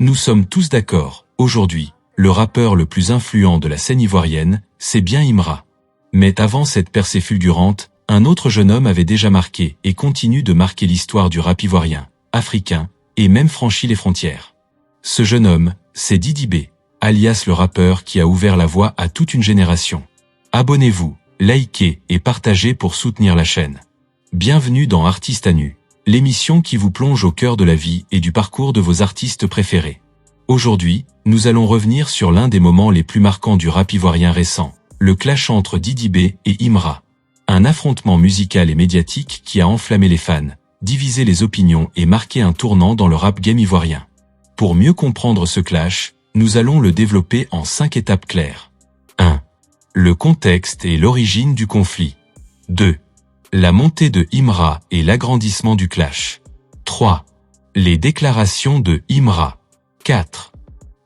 Nous sommes tous d'accord, aujourd'hui, le rappeur le plus influent de la scène ivoirienne, c'est bien Imra. Mais avant cette percée fulgurante, un autre jeune homme avait déjà marqué et continue de marquer l'histoire du rap ivoirien, africain, et même franchi les frontières. Ce jeune homme, c'est Didi B, alias le rappeur qui a ouvert la voie à toute une génération. Abonnez-vous, likez et partagez pour soutenir la chaîne. Bienvenue dans Artistes à nu, l'émission qui vous plonge au cœur de la vie et du parcours de vos artistes préférés. Aujourd'hui, nous allons revenir sur l'un des moments les plus marquants du rap ivoirien récent, le clash entre Didi B et Imra. Un affrontement musical et médiatique qui a enflammé les fans, divisé les opinions et marqué un tournant dans le rap game ivoirien. Pour mieux comprendre ce clash, nous allons le développer en 5 étapes claires. 1. Le contexte et l'origine du conflit. 2. La montée de Imra et l'agrandissement du clash. 3. Les déclarations de Imra. 4.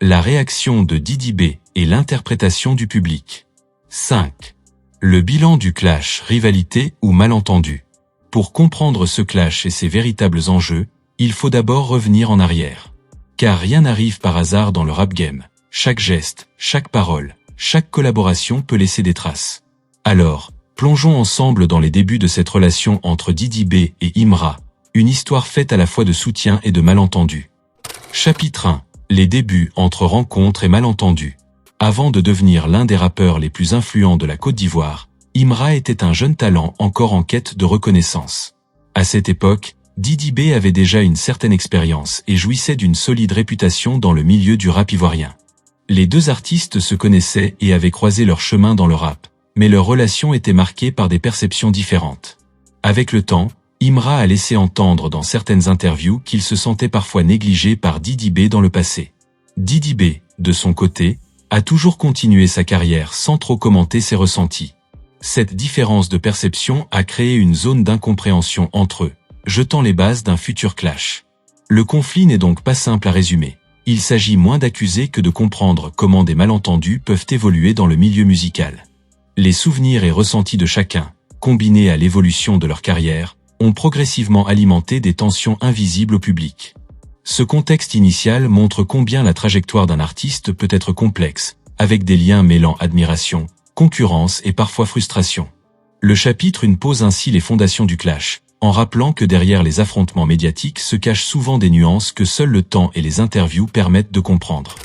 La réaction de Didi B et l'interprétation du public. 5. Le bilan du clash, rivalité ou malentendu. Pour comprendre ce clash et ses véritables enjeux, il faut d'abord revenir en arrière. Car rien n'arrive par hasard dans le rap game. Chaque geste, chaque parole, chaque collaboration peut laisser des traces. Alors, plongeons ensemble dans les débuts de cette relation entre Didi B et Imra, une histoire faite à la fois de soutien et de malentendus. Chapitre 1. Les débuts entre rencontres et malentendus. Avant de devenir l'un des rappeurs les plus influents de la Côte d'Ivoire, Imra était un jeune talent encore en quête de reconnaissance. À cette époque, Didi B avait déjà une certaine expérience et jouissait d'une solide réputation dans le milieu du rap ivoirien. Les deux artistes se connaissaient et avaient croisé leur chemin dans le rap, mais leur relation était marquée par des perceptions différentes. Avec le temps, Imra a laissé entendre dans certaines interviews qu'il se sentait parfois négligé par Didi B dans le passé. Didi B, de son côté, a toujours continué sa carrière sans trop commenter ses ressentis. Cette différence de perception a créé une zone d'incompréhension entre eux, jetant les bases d'un futur clash. Le conflit n'est donc pas simple à résumer. Il s'agit moins d'accuser que de comprendre comment des malentendus peuvent évoluer dans le milieu musical. Les souvenirs et ressentis de chacun, combinés à l'évolution de leur carrière, ont progressivement alimenté des tensions invisibles au public. Ce contexte initial montre combien la trajectoire d'un artiste peut être complexe, avec des liens mêlant admiration, concurrence et parfois frustration. Le chapitre 1 pose ainsi les fondations du clash, en rappelant que derrière les affrontements médiatiques se cachent souvent des nuances que seul le temps et les interviews permettent de comprendre.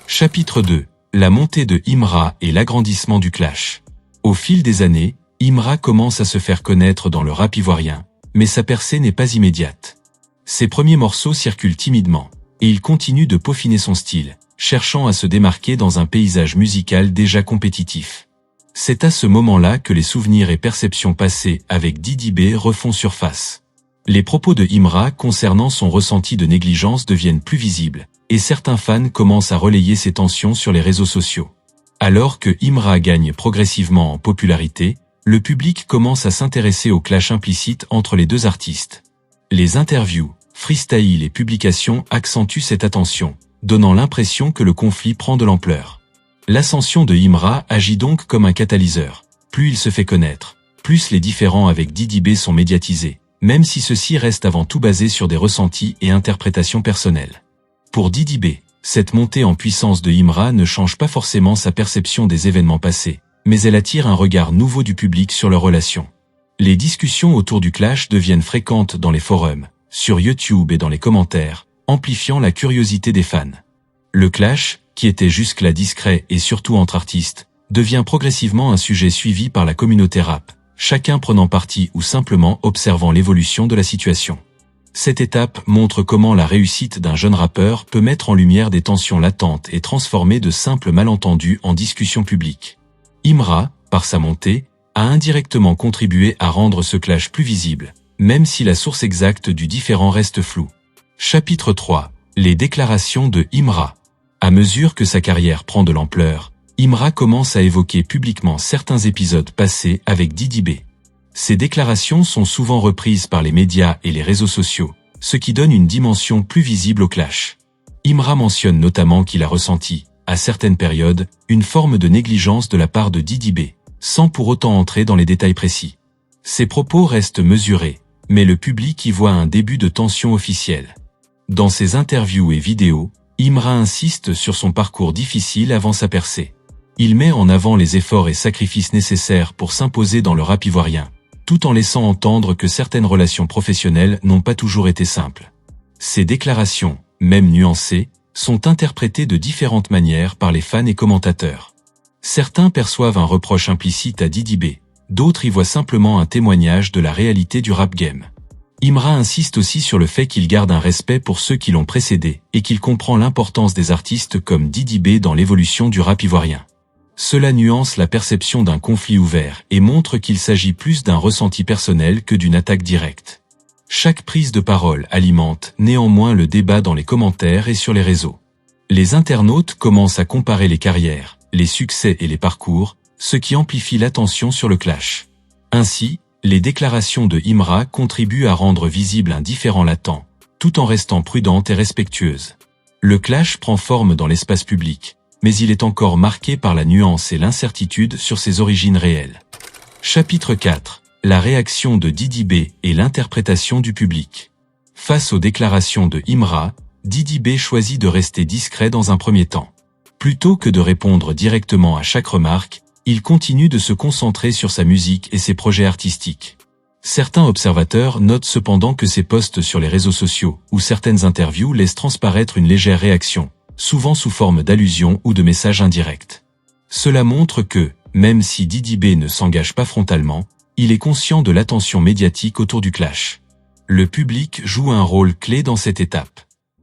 Chapitre 2. La montée de Imra et l'agrandissement du clash. Au fil des années, Imra commence à se faire connaître dans le rap ivoirien, mais sa percée n'est pas immédiate. Ses premiers morceaux circulent timidement, et il continue de peaufiner son style, cherchant à se démarquer dans un paysage musical déjà compétitif. C'est à ce moment-là que les souvenirs et perceptions passées avec Didi B refont surface. Les propos de Imra concernant son ressenti de négligence deviennent plus visibles, et certains fans commencent à relayer ces tensions sur les réseaux sociaux. Alors que Imra gagne progressivement en popularité, le public commence à s'intéresser au clash implicite entre les deux artistes. Les interviews, freestyle et publications accentuent cette attention, donnant l'impression que le conflit prend de l'ampleur. L'ascension de Imra agit donc comme un catalyseur. Plus il se fait connaître, plus les différends avec Didi B sont médiatisés, même si ceux-ci restent avant tout basés sur des ressentis et interprétations personnelles. Pour Didi B, cette montée en puissance de Imra ne change pas forcément sa perception des événements passés, mais elle attire un regard nouveau du public sur leur relation. Les discussions autour du clash deviennent fréquentes dans les forums, sur YouTube et dans les commentaires, amplifiant la curiosité des fans. Le clash, qui était jusque-là discret et surtout entre artistes, devient progressivement un sujet suivi par la communauté rap, chacun prenant parti ou simplement observant l'évolution de la situation. Cette étape montre comment la réussite d'un jeune rappeur peut mettre en lumière des tensions latentes et transformer de simples malentendus en discussions publiques. Imra, par sa montée, a indirectement contribué à rendre ce clash plus visible, même si la source exacte du différend reste floue. Chapitre 3. Les déclarations de Imra. À mesure que sa carrière prend de l'ampleur, Imra commence à évoquer publiquement certains épisodes passés avec Didi B. Ces déclarations sont souvent reprises par les médias et les réseaux sociaux, ce qui donne une dimension plus visible au clash. Imra mentionne notamment qu'il a ressenti, à certaines périodes, une forme de négligence de la part de Didi B, sans pour autant entrer dans les détails précis. Ses propos restent mesurés, mais le public y voit un début de tension officielle. Dans ses interviews et vidéos, Imra insiste sur son parcours difficile avant sa percée. Il met en avant les efforts et sacrifices nécessaires pour s'imposer dans le rap ivoirien, tout en laissant entendre que certaines relations professionnelles n'ont pas toujours été simples. Ces déclarations, même nuancées, sont interprétées de différentes manières par les fans et commentateurs. Certains perçoivent un reproche implicite à Didi B, d'autres y voient simplement un témoignage de la réalité du rap game. Imra insiste aussi sur le fait qu'il garde un respect pour ceux qui l'ont précédé et qu'il comprend l'importance des artistes comme Didi B dans l'évolution du rap ivoirien. Cela nuance la perception d'un conflit ouvert et montre qu'il s'agit plus d'un ressenti personnel que d'une attaque directe. Chaque prise de parole alimente néanmoins le débat dans les commentaires et sur les réseaux. Les internautes commencent à comparer les carrières, les succès et les parcours, ce qui amplifie l'attention sur le clash. Ainsi, les déclarations de Imra contribuent à rendre visible un différend latent, tout en restant prudente et respectueuse. Le clash prend forme dans l'espace public, mais il est encore marqué par la nuance et l'incertitude sur ses origines réelles. Chapitre 4. La réaction de Didi B et l'interprétation du public. Face aux déclarations de Imra, Didi B choisit de rester discret dans un premier temps. Plutôt que de répondre directement à chaque remarque, il continue de se concentrer sur sa musique et ses projets artistiques. Certains observateurs notent cependant que ses posts sur les réseaux sociaux ou certaines interviews laissent transparaître une légère réaction, souvent sous forme d'allusions ou de messages indirects. Cela montre que, même si Didi B ne s'engage pas frontalement, il est conscient de l'attention médiatique autour du clash. Le public joue un rôle clé dans cette étape.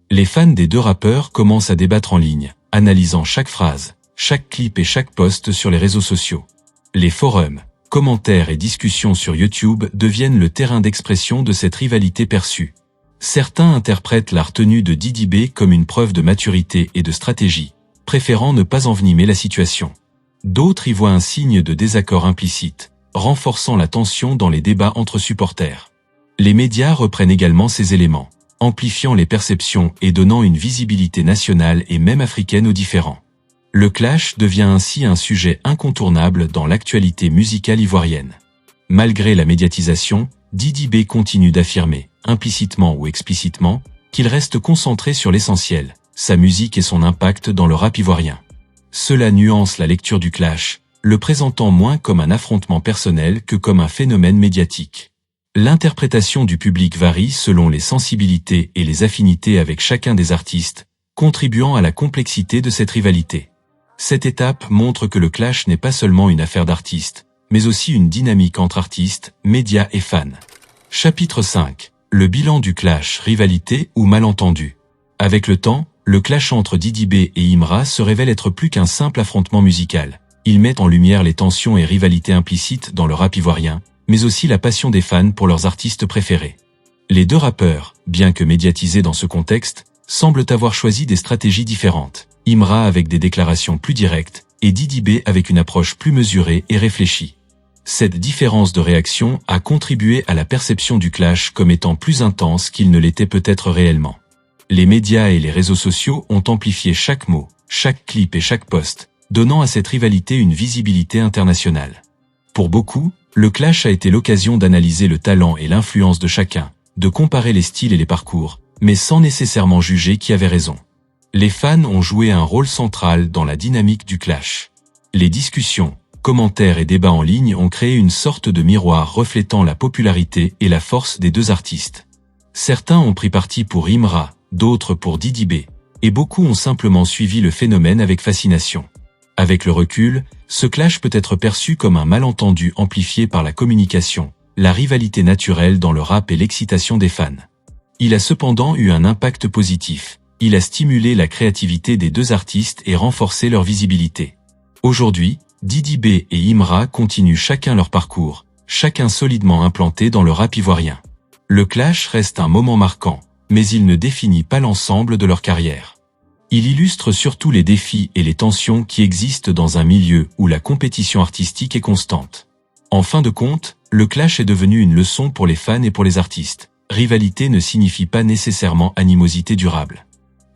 Les fans des deux rappeurs commencent à débattre en ligne, analysant chaque phrase, chaque clip et chaque post sur les réseaux sociaux. Les forums, commentaires et discussions sur YouTube deviennent le terrain d'expression de cette rivalité perçue. Certains interprètent la retenue de Didi B comme une preuve de maturité et de stratégie, préférant ne pas envenimer la situation. D'autres y voient un signe de désaccord implicite, renforçant la tension dans les débats entre supporters. Les médias reprennent également ces éléments, amplifiant les perceptions et donnant une visibilité nationale et même africaine aux différends. Le clash devient ainsi un sujet incontournable dans l'actualité musicale ivoirienne. Malgré la médiatisation, Didi B continue d'affirmer, implicitement ou explicitement, qu'il reste concentré sur l'essentiel, sa musique et son impact dans le rap ivoirien. Cela nuance la lecture du clash, le présentant moins comme un affrontement personnel que comme un phénomène médiatique. L'interprétation du public varie selon les sensibilités et les affinités avec chacun des artistes, contribuant à la complexité de cette rivalité. Cette étape montre que le clash n'est pas seulement une affaire d'artistes, mais aussi une dynamique entre artistes, médias et fans. Chapitre 5. Le bilan du clash, rivalité ou malentendu. Avec le temps, le clash entre Didi B et Imra se révèle être plus qu'un simple affrontement musical. Il met en lumière les tensions et rivalités implicites dans le rap ivoirien, mais aussi la passion des fans pour leurs artistes préférés. Les deux rappeurs, bien que médiatisés dans ce contexte, semblent avoir choisi des stratégies différentes. Imra avec des déclarations plus directes, et Didi B avec une approche plus mesurée et réfléchie. Cette différence de réaction a contribué à la perception du clash comme étant plus intense qu'il ne l'était peut-être réellement. Les médias et les réseaux sociaux ont amplifié chaque mot, chaque clip et chaque post, donnant à cette rivalité une visibilité internationale. Pour beaucoup, le clash a été l'occasion d'analyser le talent et l'influence de chacun, de comparer les styles et les parcours, mais sans nécessairement juger qui avait raison. Les fans ont joué un rôle central dans la dynamique du clash. Les discussions, commentaires et débats en ligne ont créé une sorte de miroir reflétant la popularité et la force des deux artistes. Certains ont pris parti pour Imra, d'autres pour Didi B, et beaucoup ont simplement suivi le phénomène avec fascination. Avec le recul, ce clash peut être perçu comme un malentendu amplifié par la communication, la rivalité naturelle dans le rap et l'excitation des fans. Il a cependant eu un impact positif. Il a stimulé la créativité des deux artistes et renforcé leur visibilité. Aujourd'hui, Didi B et Imra continuent chacun leur parcours, chacun solidement implanté dans le rap ivoirien. Le clash reste un moment marquant, mais il ne définit pas l'ensemble de leur carrière. Il illustre surtout les défis et les tensions qui existent dans un milieu où la compétition artistique est constante. En fin de compte, le clash est devenu une leçon pour les fans et pour les artistes. Rivalité ne signifie pas nécessairement animosité durable.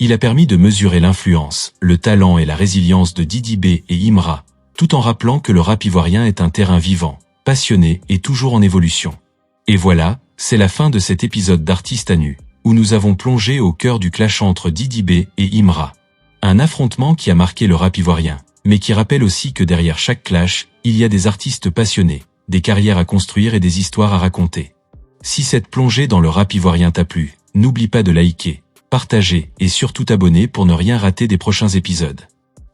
Il a permis de mesurer l'influence, le talent et la résilience de Didi B et Imra, tout en rappelant que le rap ivoirien est un terrain vivant, passionné et toujours en évolution. Et voilà, c'est la fin de cet épisode d'Artistes à nu. où nous avons plongé au cœur du clash entre Didi B et Imra. Un affrontement qui a marqué le rap ivoirien, mais qui rappelle aussi que derrière chaque clash, il y a des artistes passionnés, des carrières à construire et des histoires à raconter. Si cette plongée dans le rap ivoirien t'a plu, n'oublie pas de liker, partager et surtout t'abonner pour ne rien rater des prochains épisodes.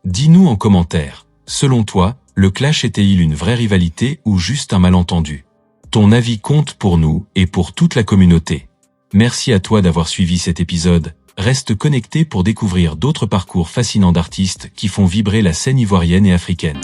Dis-nous en commentaire, selon toi, le clash était-il une vraie rivalité ou juste un malentendu? Ton avis compte pour nous et pour toute la communauté. Merci à toi d'avoir suivi cet épisode. Reste connecté pour découvrir d'autres parcours fascinants d'artistes qui font vibrer la scène ivoirienne et africaine.